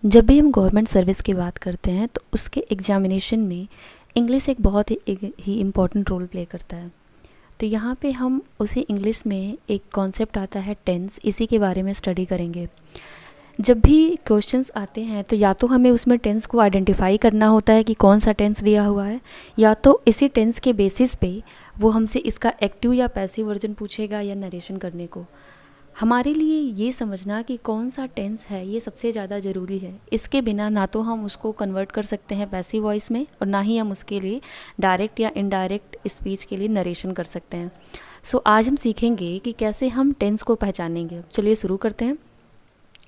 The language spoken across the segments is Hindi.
जब भी हम गवर्नमेंट सर्विस की बात करते हैं तो उसके एग्जामिनेशन में इंग्लिश एक बहुत ही इम्पॉर्टेंट रोल प्ले करता है। तो यहाँ पे हम उसी इंग्लिश में एक कॉन्सेप्ट आता है टेंस, इसी के बारे में स्टडी करेंगे। जब भी क्वेश्चंस आते हैं तो या तो हमें उसमें टेंस को आइडेंटिफाई करना होता है कि कौन सा टेंस दिया हुआ है, या तो इसी टेंस के बेसिस पे वो हमसे इसका एक्टिव या पैसिव वर्जन पूछेगा या नरेशन करने को। हमारे लिए ये समझना कि कौन सा टेंस है ये सबसे ज़्यादा ज़रूरी है। इसके बिना ना तो हम उसको कन्वर्ट कर सकते हैं पैसिव वॉइस में, और ना ही हम उसके लिए डायरेक्ट या इनडायरेक्ट स्पीच के लिए नरेशन कर सकते हैं। सो आज हम सीखेंगे कि कैसे हम टेंस को पहचानेंगे। चलिए शुरू करते हैं।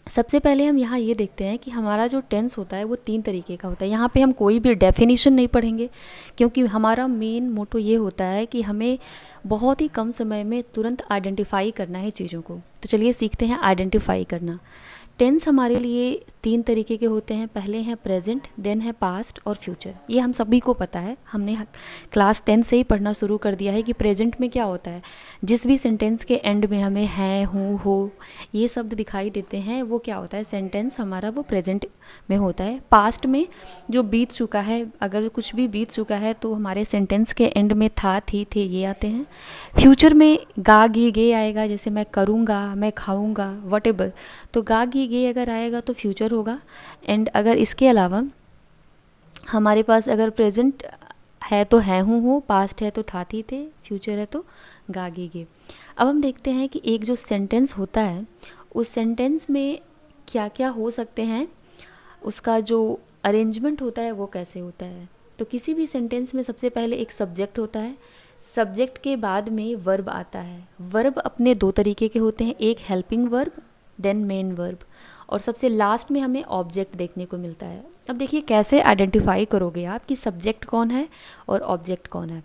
सबसे पहले हम यहाँ ये देखते हैं कि हमारा जो टेंस होता है वो 3 तरीके का होता है। यहाँ पे हम कोई भी डेफिनेशन नहीं पढ़ेंगे, क्योंकि हमारा मेन मोटो ये होता है कि हमें बहुत ही कम समय में तुरंत आइडेंटिफाई करना है चीज़ों को। तो चलिए सीखते हैं आइडेंटिफाई करना। टेंस हमारे लिए 3 तरीके के होते हैं। पहले हैं प्रेजेंट, देन है पास्ट और फ्यूचर। ये हम सभी को पता है, हमने क्लास 10 से ही पढ़ना शुरू कर दिया है कि प्रेजेंट में क्या होता है। जिस भी सेंटेंस के एंड में हमें है, हूँ, हो ये शब्द दिखाई देते हैं वो क्या होता है, सेंटेंस हमारा वो प्रेजेंट में होता है। पास्ट में जो बीत चुका है, अगर कुछ भी बीत चुका है तो हमारे सेंटेंस के एंड में था, थी, थे ये आते हैं। फ्यूचर में गा, गी, गे आएगा, जैसे मैं करूँगा, मैं खाऊँगा, वटेवर। तो गा, गी, गे अगर आएगा तो फ्यूचर होगा। एंड अगर इसके अलावा हमारे पास अगर प्रेजेंट है तो है, हूँ, हो, पास्ट है तो था, थी, थे, फ्यूचर है तो गा, गी, गे। अब हम देखते हैं कि एक जो सेंटेंस होता है उस सेंटेंस में क्या क्या हो सकते हैं, उसका जो अरेंजमेंट होता है वो कैसे होता है। तो किसी भी सेंटेंस में सबसे पहले एक सब्जेक्ट होता है, सब्जेक्ट के बाद में वर्ब आता है। वर्ब अपने 2 तरीके के होते हैं, एक helping verb then main verb, और सबसे लास्ट में हमें ऑब्जेक्ट देखने को मिलता है। अब देखिए कैसे आइडेंटिफाई करोगे आप कि सब्जेक्ट कौन है और ऑब्जेक्ट कौन है।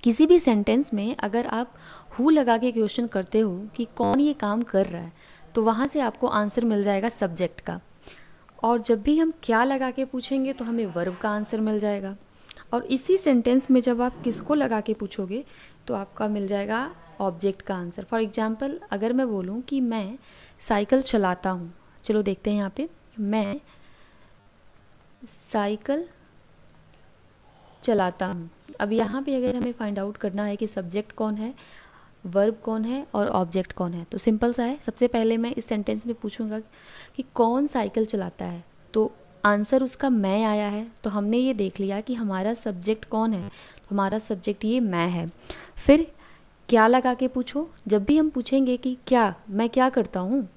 किसी भी सेंटेंस में अगर आप हु लगा के क्वेश्चन करते हो कि कौन ये काम कर रहा है, तो वहाँ से आपको आंसर मिल जाएगा सब्जेक्ट का। और जब भी हम क्या लगा के पूछेंगे तो हमें वर्ब का आंसर मिल जाएगा। और इसी सेंटेंस में जब आप किसको लगा के पूछोगे तो आपका मिल जाएगा ऑब्जेक्ट का आंसर। फॉर एग्जांपल अगर मैं बोलूँ कि मैं साइकिल चलाता हूँ, चलो देखते हैं यहाँ पे, मैं साइकिल चलाता हूँ। अब यहाँ पे अगर हमें फाइंड आउट करना है कि सब्जेक्ट कौन है, वर्ब कौन है और ऑब्जेक्ट कौन है, तो सिंपल सा है। सबसे पहले मैं इस सेंटेंस में पूछूंगा कि कौन साइकिल चलाता है, तो आंसर उसका मैं आया है। तो हमने ये देख लिया कि हमारा सब्जेक्ट कौन है, हमारा सब्जेक्ट ये मैं है। फिर क्या लगा के पूछो, जब भी हम पूछेंगे कि क्या, मैं क्या करता हूँ,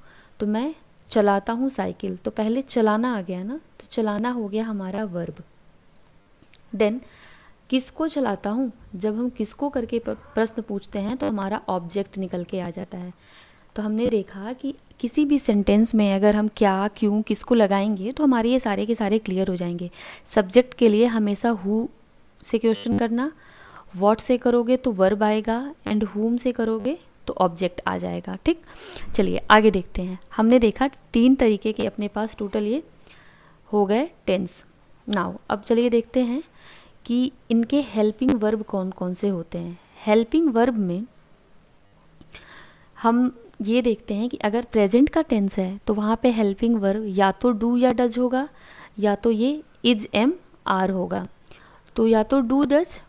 तो मैं चलाता हूँ साइकिल, तो पहले चलाना आ गया ना, तो चलाना हो गया हमारा वर्ब। देन किसको चलाता हूँ, जब हम किसको करके प्रश्न पूछते हैं तो हमारा ऑब्जेक्ट निकल के आ जाता है। तो हमने देखा कि किसी भी सेंटेंस में अगर हम क्या, क्यों, किसको लगाएंगे तो हमारे ये सारे के सारे क्लियर हो जाएंगे। सब्जेक्ट के लिए हमेशा हु से क्वेश्चन करना, व्हाट से करोगे तो वर्ब आएगा, एंड हुम से करोगे तो ऑब्जेक्ट आ जाएगा। ठीक, चलिए आगे देखते हैं। हमने देखा कि 3 तरीके के अपने पास टोटल ये हो गए टेंस। नाउ अब चलिए देखते हैं कि इनके हेल्पिंग वर्ब कौन कौन से होते हैं। हेल्पिंग वर्ब में हम ये देखते हैं कि अगर प्रेजेंट का टेंस है तो वहाँ पे हेल्पिंग वर्ब या तो डू या डज होगा, या तो ये इज एम आर होगा। तो या तो डू डज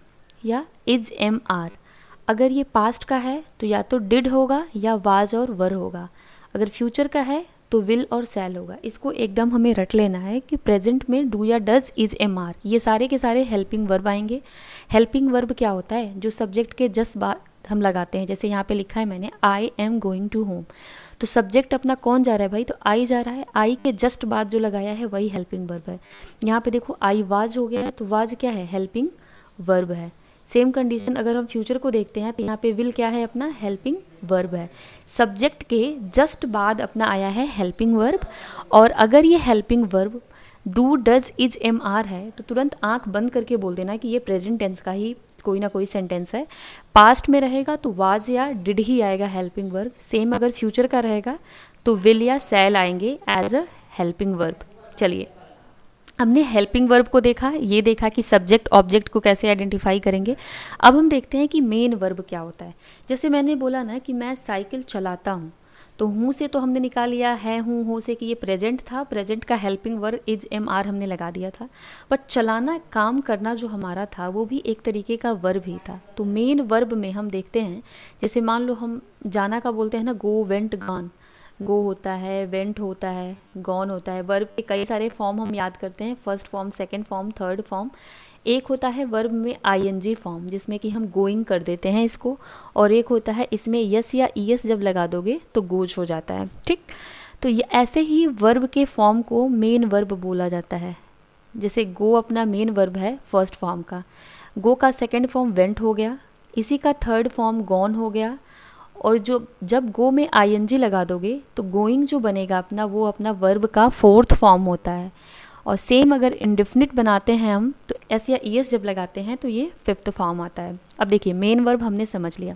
या इज एम आर। अगर ये पास्ट का है तो या तो डिड होगा या वाज और वर होगा। अगर फ्यूचर का है तो विल और सैल होगा। इसको एकदम हमें रट लेना है कि प्रेजेंट में डू या डज, इज, एम, आर ये सारे के सारे हेल्पिंग वर्ब आएंगे। हेल्पिंग वर्ब क्या होता है, जो सब्जेक्ट के जस्ट बाद हम लगाते हैं। जैसे यहाँ पे लिखा है मैंने I am going to home, तो सब्जेक्ट अपना कौन जा रहा है भाई, तो आई जा रहा है। आई के जस्ट बाद जो लगाया है वही हेल्पिंग वर्ब है। यहाँ पे देखो आई वाज हो गया है, तो वाज क्या है, हेल्पिंग वर्ब है। सेम कंडीशन अगर हम फ्यूचर को देखते हैं तो यहाँ पे विल क्या है, अपना हेल्पिंग वर्ब है। सब्जेक्ट के जस्ट बाद अपना आया है हेल्पिंग वर्ब। और अगर ये helping verb do does is am are है तो तुरंत आंख बंद करके बोल देना कि ये प्रेजेंट टेंस का ही कोई ना कोई सेंटेंस है। पास्ट में रहेगा तो वाज या डिड ही आएगा हेल्पिंग वर्ब। सेम अगर फ्यूचर का रहेगा तो विल या सैल आएंगे एज अ हेल्पिंग वर्ब। चलिए हमने हेल्पिंग वर्ब को देखा, ये देखा कि सब्जेक्ट ऑब्जेक्ट को कैसे आइडेंटिफाई करेंगे। अब हम देखते हैं कि मेन वर्ब क्या होता है। जैसे मैंने बोला ना कि मैं साइकिल चलाता हूँ, तो हूँ से तो हमने निकाल लिया है हूँ हो से कि ये प्रेजेंट था, प्रेजेंट का helping verb is am are हमने लगा दिया था। बट चलाना, काम करना जो हमारा था वो भी एक तरीके का वर्ब ही था। तो मेन वर्ब में हम देखते हैं, जैसे मान लो हम जाना का बोलते हैं ना, गो वेंट गॉन, गो होता है, वेंट होता है, गॉन होता है। वर्ब के कई सारे फॉर्म हम याद करते हैं, first form, second form, third form. एक होता है वर्ब में आईएनजी फॉर्म, जिसमें कि हम गोइंग कर देते हैं इसको, और एक होता है इसमें यस या ईएस जब लगा दोगे तो गोज हो जाता है। ठीक, तो ये ऐसे ही वर्ब के फॉर्म को मेन वर्ब बोला जाता है। जैसे गो अपना मेन वर्ब है फर्स्ट फॉर्म का, गो का सेकंड फॉर्म वेंट हो गया, इसी का थर्ड फॉर्म गॉन हो गया, और जो जब गो में आईएनजी लगा दोगे तो गोइंग जो बनेगा अपना, वो अपना वर्ब का फोर्थ फॉर्म होता है। और सेम अगर इंडेफिनिट बनाते हैं हम तो एस या ईएस जब लगाते हैं तो ये फिफ्थ फॉर्म आता है। अब देखिए मेन वर्ब हमने समझ लिया।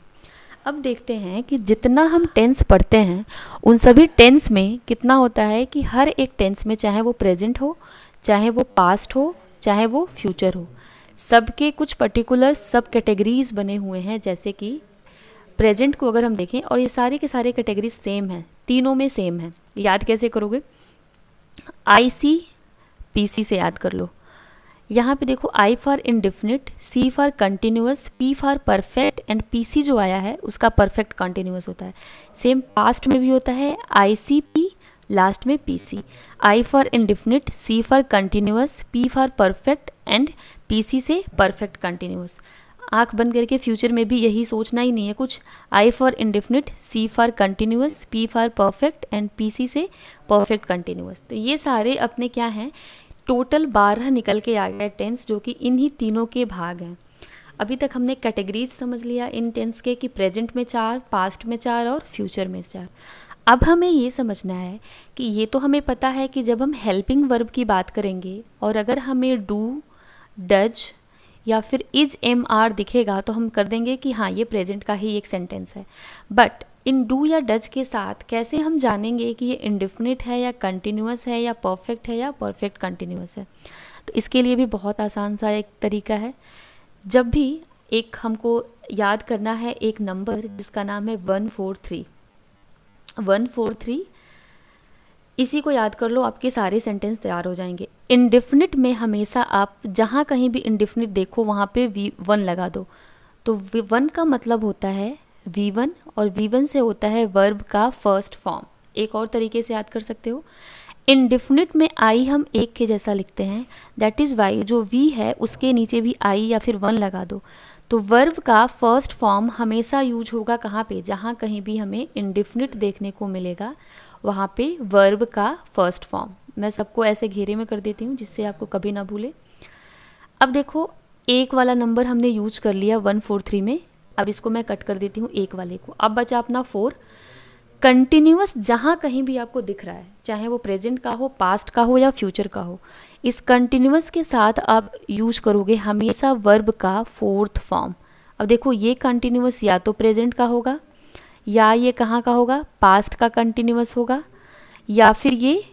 अब देखते हैं कि जितना हम टेंस पढ़ते हैं उन सभी टेंस में कितना होता है कि हर एक टेंस में, चाहे वो प्रेजेंट हो, चाहे वो पास्ट हो, चाहे वो फ्यूचर हो, सबके कुछ पर्टिकुलर सब कैटेगरीज बने हुए हैं। जैसे कि प्रेजेंट को अगर हम देखें, और ये सारे के सारे कैटेगरीज सेम हैं, तीनों में सेम है। याद कैसे करोगे? आईसी पीसी से याद कर लो। यहाँ पे देखो, I for indefinite, C for continuous, P for perfect, and PC जो आया है उसका परफेक्ट कंटिन्यूअस होता है। सेम पास्ट में भी होता है, आई सी पी, लास्ट में PC. I for indefinite, C for continuous, P for perfect, and PC से परफेक्ट कंटिन्यूअस। आंख बंद करके फ्यूचर में भी यही सोचना ही नहीं है कुछ। I for indefinite, C for continuous, P for perfect, and PC से परफेक्ट कंटिन्यूअस। तो ये सारे अपने क्या हैं, टोटल 12 निकल के आ गए टेंस, जो कि इन्हीं तीनों के भाग हैं। अभी तक हमने कैटेगरीज समझ लिया इन टेंस के कि प्रेजेंट में 4, पास्ट में 4 और फ्यूचर में 4। अब हमें ये समझना है कि ये तो हमें पता है कि जब हम हेल्पिंग वर्ब की बात करेंगे और अगर हमें डू, डज या फिर इज एम आर दिखेगा तो हम कर देंगे कि हाँ ये प्रेजेंट का ही एक सेंटेंस है। बट इन डू या डज के साथ कैसे हम जानेंगे कि ये इंडेफिनिट है या कंटिन्यूअस है या परफेक्ट है या परफेक्ट कंटिन्यूअस है? तो इसके लिए भी बहुत आसान सा एक तरीका है। जब भी एक हमको याद करना है एक नंबर जिसका नाम है 143, 143, इसी को याद कर लो, आपके सारे सेंटेंस तैयार हो जाएंगे। इंडेफिनिट में हमेशा आप जहाँ कहीं भी इंडेफिनिट देखो वहाँ पे V1 लगा दो। तो V1 का मतलब होता है V1, और V1 से होता है वर्ब का फर्स्ट फॉर्म। एक और तरीके से याद कर सकते हो, इंडेफिनिट में आई हम एक के जैसा लिखते हैं, दैट इज़ वाई जो V है उसके नीचे भी आई या फिर 1 लगा दो। तो वर्ब का फर्स्ट फॉर्म हमेशा यूज होगा कहाँ पे? जहाँ कहीं भी हमें इंडेफिनिट देखने को मिलेगा वहाँ पे वर्ब का फर्स्ट फॉर्म। मैं सबको ऐसे घेरे में कर देती हूँ जिससे आपको कभी ना भूले। अब देखो, एक वाला नंबर हमने यूज कर लिया 143 में, अब इसको मैं कट कर देती हूँ एक वाले को। अब बचा अपना 4। कंटिन्यूअस जहाँ कहीं भी आपको दिख रहा है, चाहे वो प्रेजेंट का हो, पास्ट का हो या फ्यूचर का हो, इस कंटिन्यूअस के साथ आप यूज करोगे हमेशा वर्ब का फोर्थ फॉर्म। अब देखो, ये कंटिन्यूअस या तो प्रेजेंट का होगा, या ये कहाँ का होगा, पास्ट का कंटिन्यूअस होगा, या फिर ये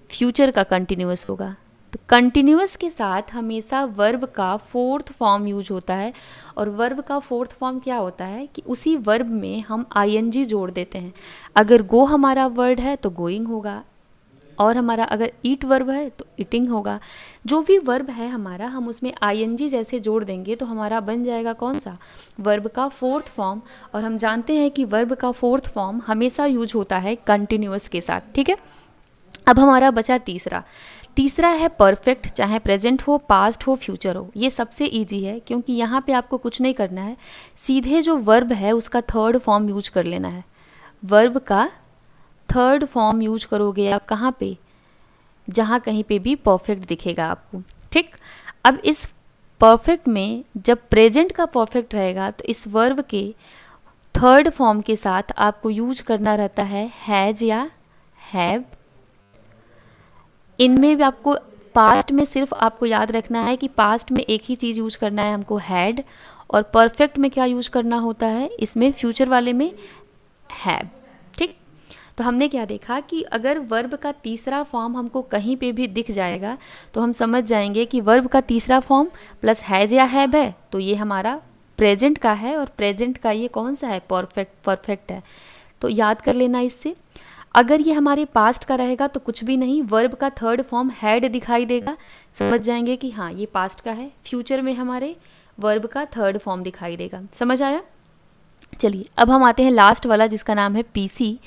फ्यूचर का कंटिन्यूअस होगा। तो कंटिन्यूअस के साथ हमेशा वर्ब का फोर्थ फॉर्म यूज होता है। और वर्ब का फोर्थ फॉर्म क्या होता है कि उसी वर्ब में हम आईएनजी जोड़ देते हैं। अगर गो हमारा वर्ड है तो गोइंग होगा, और हमारा अगर ईट वर्ब है तो ईटिंग होगा। जो भी वर्ब है हमारा, हम उसमें आईएनजी जैसे जोड़ देंगे तो हमारा बन जाएगा कौन सा, वर्ब का फोर्थ फॉर्म। और हम जानते हैं कि वर्ब का फोर्थ फॉर्म हमेशा यूज होता है कंटिन्यूअस के साथ। ठीक है, अब हमारा बचा तीसरा है परफेक्ट, चाहे प्रेजेंट हो, पास्ट हो, फ्यूचर हो। ये सबसे इजी है क्योंकि यहाँ पे आपको कुछ नहीं करना है, सीधे जो वर्ब है उसका थर्ड फॉर्म यूज कर लेना है। वर्ब का थर्ड फॉर्म यूज करोगे आप कहाँ पे, जहाँ कहीं पे भी परफेक्ट दिखेगा आपको। ठीक, अब इस परफेक्ट में जब प्रेजेंट का परफेक्ट रहेगा तो इस वर्ब के थर्ड फॉर्म के साथ आपको यूज करना रहता है हैज या हैव। इनमें भी आपको पास्ट में सिर्फ आपको याद रखना है कि पास्ट में एक ही चीज़ यूज करना है हमको, हैड। और परफेक्ट में क्या यूज करना होता है, इसमें फ्यूचर वाले में हैव। ठीक, तो हमने क्या देखा कि अगर वर्ब का तीसरा फॉर्म हमको कहीं पे भी दिख जाएगा तो हम समझ जाएंगे कि वर्ब का तीसरा फॉर्म प्लस हैज या हैव है तो ये हमारा प्रेजेंट का है, और प्रेजेंट का ये कौन सा है, परफेक्ट है। तो याद कर लेना इससे। अगर ये हमारे पास्ट का रहेगा तो कुछ भी नहीं, वर्ब का थर्ड फॉर्म हैड दिखाई देगा, समझ जाएंगे कि हाँ ये पास्ट का है। फ्यूचर में हमारे वर्ब का थर्ड फॉर्म दिखाई देगा। समझ आया? चलिए अब हम आते हैं लास्ट वाला जिसका नाम है पीसी।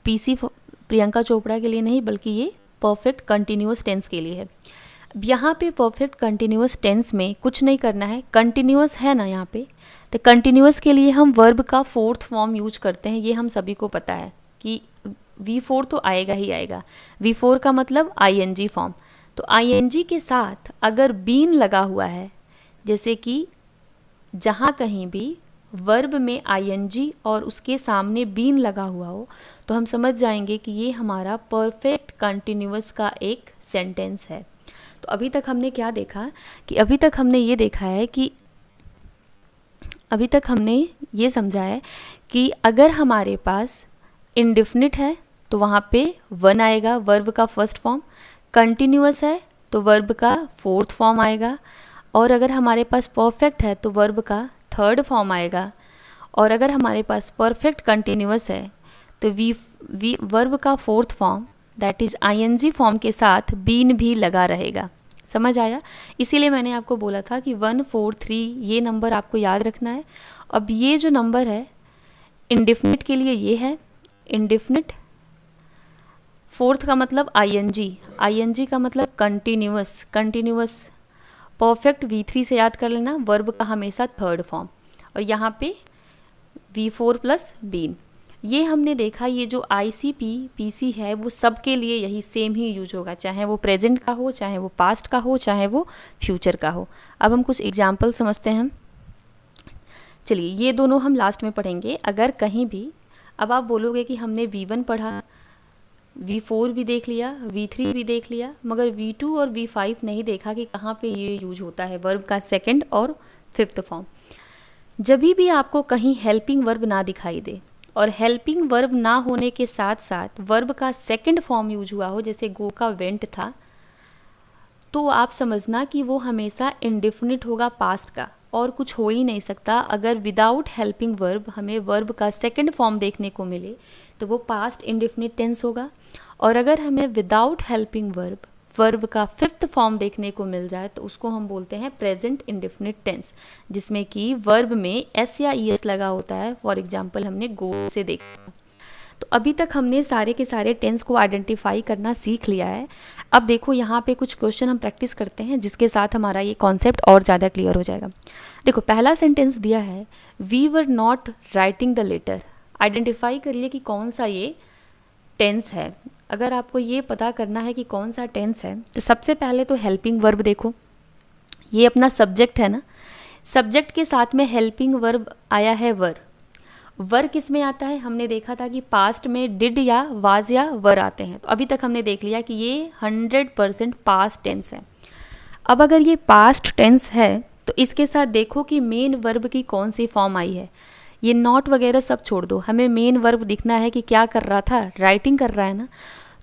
पीसी प्रियंका चोपड़ा के लिए नहीं बल्कि ये परफेक्ट कंटिन्यूअस टेंस के लिए है। अब यहाँ पे परफेक्ट कंटिन्यूअस टेंस में कुछ नहीं करना है, कंटिन्यूअस है ना यहाँ पे, तो कंटिन्यूअस के लिए हम वर्ब का फोर्थ फॉर्म यूज करते हैं। ये हम सभी को पता है कि V4 तो आएगा ही आएगा। V4 का मतलब ING फॉर्म। तो ING के साथ अगर बीन लगा हुआ है, जैसे कि जहाँ कहीं भी वर्ब में ING और उसके सामने बीन लगा हुआ हो, तो हम समझ जाएंगे कि ये हमारा परफेक्ट कंटिन्यूअस का एक सेंटेंस है। तो अभी तक हमने क्या देखा कि अभी तक हमने ये समझा है कि अगर हमारे पास इंडेफिनिट है तो वहाँ पे वन आएगा, वर्ब का फर्स्ट फॉर्म। कंटिन्यूअस है तो वर्ब का फोर्थ फॉर्म आएगा। और अगर हमारे पास परफेक्ट है तो वर्ब का थर्ड फॉर्म आएगा। और अगर हमारे पास परफेक्ट कंटिन्यूअस है तो वर्ब का fourth form that is ING form के साथ बीन भी लगा रहेगा। समझ आया? इसीलिए मैंने आपको बोला था कि 1 4 3 ये नंबर आपको याद रखना है। अब ये जो नंबर है इंडेफिनिट के लिए ये है, इंडेफिनिट फोर्थ का मतलब ING का मतलब कंटिन्यूअस। परफेक्ट V3 से याद कर लेना, वर्ब का हमेशा थर्ड फॉर्म। और यहाँ पे V4 प्लस बीन। ये हमने देखा, ये जो ICP PC है वो सबके लिए यही सेम ही यूज होगा, चाहे वो प्रेजेंट का हो, चाहे वो पास्ट का हो, चाहे वो फ्यूचर का हो। अब हम कुछ एग्जाम्पल समझते हैं। चलिए ये दोनों हम लास्ट में पढ़ेंगे। अगर कहीं भी अब आप बोलोगे कि हमने V1 पढ़ा, V4 भी देख लिया, V3 भी देख लिया, मगर V2 और V5 नहीं देखा कि कहाँ पे ये यूज होता है वर्ब का सेकंड और फिफ्थ फॉर्म। जब भी आपको कहीं हेल्पिंग वर्ब ना दिखाई दे और हेल्पिंग वर्ब ना होने के साथ साथ वर्ब का सेकंड फॉर्म यूज हुआ हो, जैसे गो का वेंट था, तो आप समझना कि वो हमेशा इंडेफिनिट होगा, पास्ट का, और कुछ हो ही नहीं सकता। अगर विदाउट हेल्पिंग वर्ब हमें वर्ब का सेकंड फॉर्म देखने को मिले तो वो पास्ट इंडेफिनिट टेंस होगा। और अगर हमें विदाउट हेल्पिंग वर्ब का फिफ्थ फॉर्म देखने को मिल जाए तो उसको हम बोलते हैं प्रेजेंट इंडेफिनिट टेंस, जिसमें कि वर्ब में S या ES लगा होता है। फॉर एग्जाम्पल हमने गो से देखा। तो अभी तक हमने सारे के सारे टेंस को आइडेंटिफाई करना सीख लिया है। अब देखो यहाँ पे कुछ क्वेश्चन हम प्रैक्टिस करते हैं जिसके साथ हमारा ये कॉन्सेप्ट और ज़्यादा क्लियर हो जाएगा। देखो पहला सेंटेंस दिया है, we were not writing the letter. Identify करिए कि कौन सा ये टेंस है। अगर आपको ये पता करना है कि कौन सा टेंस है तो सबसे पहले तो हेल्पिंग वर्ब देखो, ये अपना सब्जेक्ट है ना, सब्जेक्ट के साथ में हेल्पिंग वर्ब आया है वर किस में आता है? हमने देखा था कि पास्ट में डिड या वाज या वर आते हैं। तो अभी तक हमने देख लिया कि ये 100% पास्ट टेंस है। अब अगर ये पास्ट टेंस है तो इसके साथ देखो कि मेन वर्ब की कौन सी फॉर्म आई है। ये नॉट वगैरह सब छोड़ दो, हमें मेन वर्ब दिखना है कि क्या कर रहा था, राइटिंग कर रहा है ना।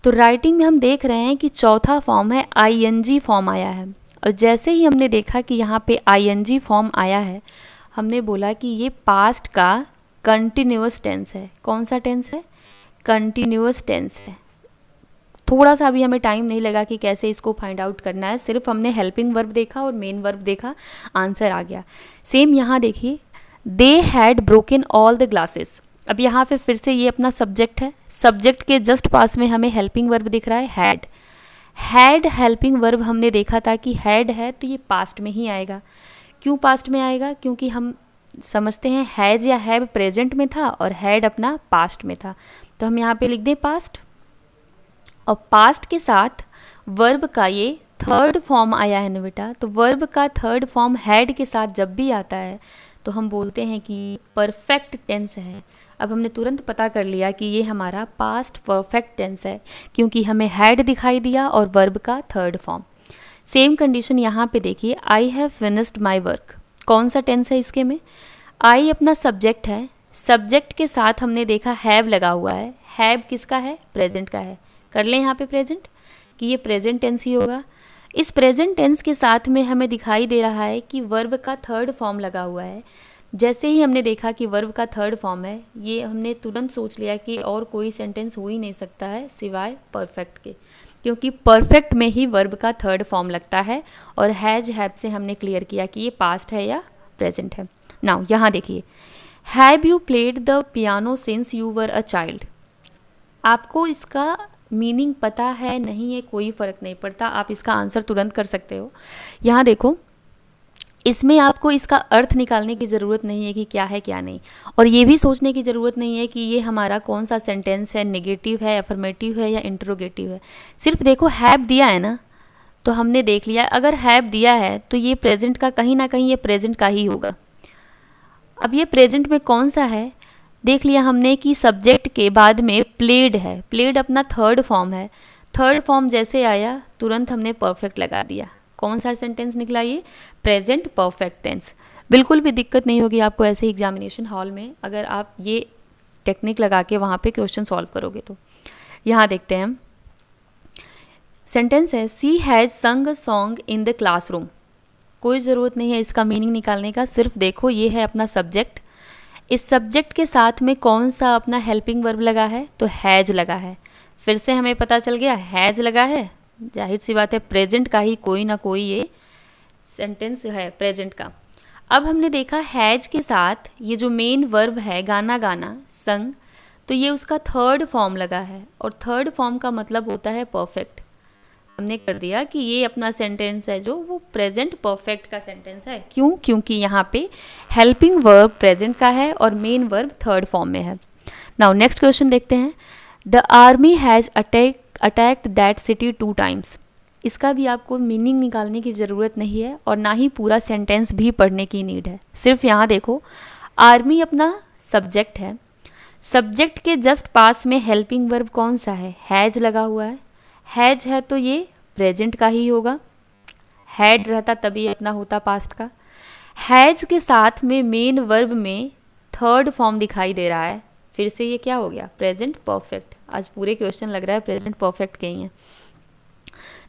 तो राइटिंग में हम देख रहे हैं कि चौथा फॉर्म है ING फॉर्म आया है। और जैसे ही हमने देखा कि यहाँ पे ING फॉर्म आया है, हमने बोला कि ये पास्ट का कंटिन्यूअस टेंस है। कौन सा टेंस है? कंटिन्यूअस टेंस है। थोड़ा सा अभी हमें टाइम नहीं लगा कि कैसे इसको फाइंड आउट करना है, सिर्फ हमने हेल्पिंग वर्ब देखा और मेन वर्ब देखा, आंसर आ गया। सेम यहाँ देखिए, they had broken all the glasses. अब यहाँ पे फिर से ये अपना सब्जेक्ट है, सब्जेक्ट के जस्ट पास में हमें हेल्पिंग वर्ब दिख रहा है हैड हेल्पिंग वर्ब हमने देखा था कि हैड है तो ये पास्ट में ही आएगा। क्यों पास्ट में आएगा? क्योंकि हम समझते हैं हैज़ या हैव प्रेजेंट में था और हैड अपना पास्ट में था, तो हम यहाँ पे लिख दें पास्ट। और पास्ट के साथ वर्ब का ये थर्ड फॉर्म आया है ना बेटा, तो वर्ब का थर्ड फॉर्म हैड के साथ जब भी आता है तो हम बोलते हैं कि परफेक्ट टेंस है। अब हमने तुरंत पता कर लिया कि ये हमारा पास्ट परफेक्ट टेंस है क्योंकि हमें हैड दिखाई दिया और वर्ब का थर्ड फॉर्म। सेम कंडीशन यहाँ पे देखिए, I have finished my work. कौन सा टेंस है इसके में? आई अपना सब्जेक्ट है, सब्जेक्ट के साथ हमने देखा हैव लगा हुआ है। हैव किसका है? प्रेजेंट का है। कर लें यहाँ पे प्रेजेंट कि ये प्रेजेंट टेंस ही होगा। इस प्रेजेंट टेंस के साथ में हमें दिखाई दे रहा है कि वर्ब का थर्ड फॉर्म लगा हुआ है, जैसे ही हमने देखा कि वर्ब का थर्ड फॉर्म है, ये हमने तुरंत सोच लिया कि और कोई सेंटेंस हो ही नहीं सकता है सिवाय परफेक्ट के, क्योंकि परफेक्ट में ही वर्ब का थर्ड फॉर्म लगता है। और हैज हैव से हमने क्लियर किया कि ये पास्ट है या प्रेजेंट है। नाउ यहाँ देखिए, have you played the piano since you were a child. आपको इसका मीनिंग पता है नहीं है, कोई फ़र्क नहीं पड़ता, आप इसका आंसर तुरंत कर सकते हो। यहाँ देखो, इसमें आपको इसका अर्थ निकालने की ज़रूरत नहीं है कि क्या है क्या नहीं, और ये भी सोचने की ज़रूरत नहीं है कि ये हमारा कौन सा सेंटेंस है, नेगेटिव है, अफर्मेटिव है या इंट्रोगेटिव है। सिर्फ देखो हैव दिया है ना, तो हमने देख लिया अगर हैव दिया है तो ये प्रेजेंट का कहीं ना कहीं ये प्रेजेंट का ही होगा। अब ये प्रेजेंट में कौन सा है, देख लिया हमने कि सब्जेक्ट के बाद में प्लेड है, प्लेड अपना थर्ड फॉर्म है। थर्ड फॉर्म जैसे आया तुरंत हमने परफेक्ट लगा दिया। कौन सा सेंटेंस निकला, ये प्रेजेंट परफेक्ट टेंस। बिल्कुल भी दिक्कत नहीं होगी आपको ऐसे एग्जामिनेशन हॉल में अगर आप ये टेक्निक लगा के वहाँ पे क्वेश्चन सॉल्व करोगे तो। यहाँ देखते हैं, सेंटेंस है she has sung a song in the classroom. कोई ज़रूरत नहीं है इसका मीनिंग निकालने का, सिर्फ देखो ये है अपना सब्जेक्ट, इस सब्जेक्ट के साथ में कौन सा अपना हेल्पिंग वर्ब लगा है, तो हैज लगा है। फिर से हमें पता चल गया हैज लगा है, जाहिर सी बात है प्रेजेंट का ही कोई ना कोई ये सेंटेंस है प्रेजेंट का। अब हमने देखा हैज के साथ ये जो मेन वर्ब है गाना गाना, संग, तो ये उसका थर्ड फॉर्म लगा है, और थर्ड फॉर्म का मतलब होता है परफेक्ट। हमने कर दिया कि ये अपना सेंटेंस है जो वो प्रेजेंट परफेक्ट का सेंटेंस है। क्यों? क्योंकि यहाँ पे हेल्पिंग वर्ब प्रेजेंट का है और मेन वर्ब थर्ड फॉर्म में है। नाउ नेक्स्ट क्वेश्चन देखते हैं, the army has attacked that city 2 times. इसका भी आपको मीनिंग निकालने की ज़रूरत नहीं है और ना ही पूरा सेंटेंस भी पढ़ने की नीड है। सिर्फ यहाँ देखो, आर्मी अपना सब्जेक्ट है, सब्जेक्ट के जस्ट पास में हेल्पिंग वर्ब कौन सा है, हैज लगा हुआ है। हैज है तो ये प्रेजेंट का ही होगा, हैड रहता तभी अपना होता पास्ट का। हैज के साथ में मेन वर्ब में थर्ड फॉर्म दिखाई दे रहा है, फिर से ये क्या हो गया, प्रेजेंट परफेक्ट। आज पूरे क्वेश्चन लग रहा है प्रेजेंट परफेक्ट के ही हैं।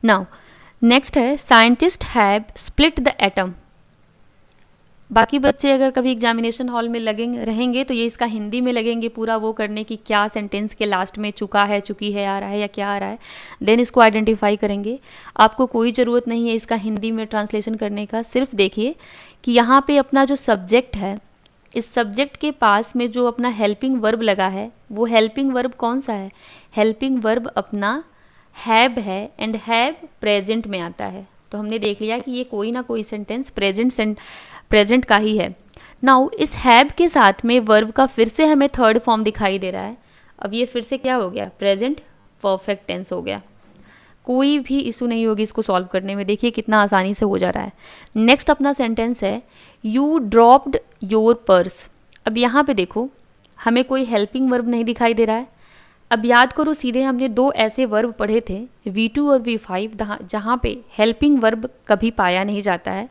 नाउ नेक्स्ट है, scientist have split the atom. बाकी बच्चे अगर कभी एग्जामिनेशन हॉल में लगेंगे रहेंगे तो ये इसका हिंदी में लगेंगे पूरा वो करने की क्या सेंटेंस के लास्ट में चुका है, चुकी है आ रहा है या क्या आ रहा है, देन इसको आइडेंटिफाई करेंगे। आपको कोई ज़रूरत नहीं है इसका हिंदी में ट्रांसलेशन करने का, सिर्फ देखिए कि यहाँ पे अपना जो सब्जेक्ट है, इस सब्जेक्ट के पास में जो अपना हेल्पिंग वर्ब लगा है, वो हेल्पिंग वर्ब कौन सा है, हेल्पिंग वर्ब अपना हैव है, एंड हैव प्रेजेंट में आता है। तो हमने देख लिया कि ये कोई ना कोई सेंटेंस प्रेजेंट का ही है। नाउ इस हैव के साथ में वर्ब का फिर से हमें थर्ड फॉर्म दिखाई दे रहा है। अब ये फिर से क्या हो गया, प्रेजेंट परफेक्ट टेंस हो गया। कोई भी इशू नहीं होगी इसको सॉल्व करने में, देखिए कितना आसानी से हो जा रहा है। नेक्स्ट अपना सेंटेंस है, यू ड्रॉप्ड योर पर्स। अब यहाँ पे देखो हमें कोई हेल्पिंग वर्ब नहीं दिखाई दे रहा है। अब याद करो, सीधे हमने 2 ऐसे वर्ब पढ़े थे, V2 और V5, जहाँ पे हेल्पिंग वर्ब कभी पाया नहीं जाता है।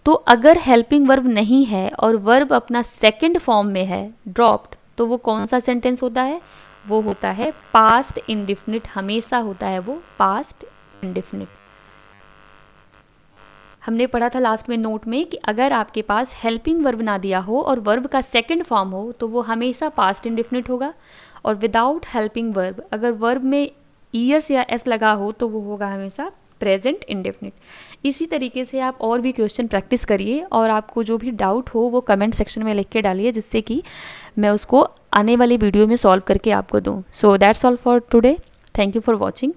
तो अगर हेल्पिंग वर्ब नहीं है और वर्ब अपना सेकंड फॉर्म में है ड्रॉप्ड, तो वो कौन सा सेंटेंस होता है, वो होता है पास्ट इंडेफिनिट। हमेशा होता है वो पास्ट इंडेफिनिट। हमने पढ़ा था लास्ट में नोट में कि अगर आपके पास हेल्पिंग वर्ब ना दिया हो और वर्ब का सेकंड फॉर्म हो तो वो हमेशा पास्ट इंडेफिनिट होगा, और विदाउट हेल्पिंग वर्ब अगर वर्ब में ईएस या एस लगा हो तो वो होगा हमेशा प्रेजेंट इंडेफिनिट। इसी तरीके से आप और भी क्वेश्चन प्रैक्टिस करिए, और आपको जो भी डाउट हो वो कमेंट सेक्शन में लिख के डालिए, जिससे कि मैं उसको आने वाली वीडियो में सॉल्व करके आपको दूँ। So that's all for today, thank you for watching.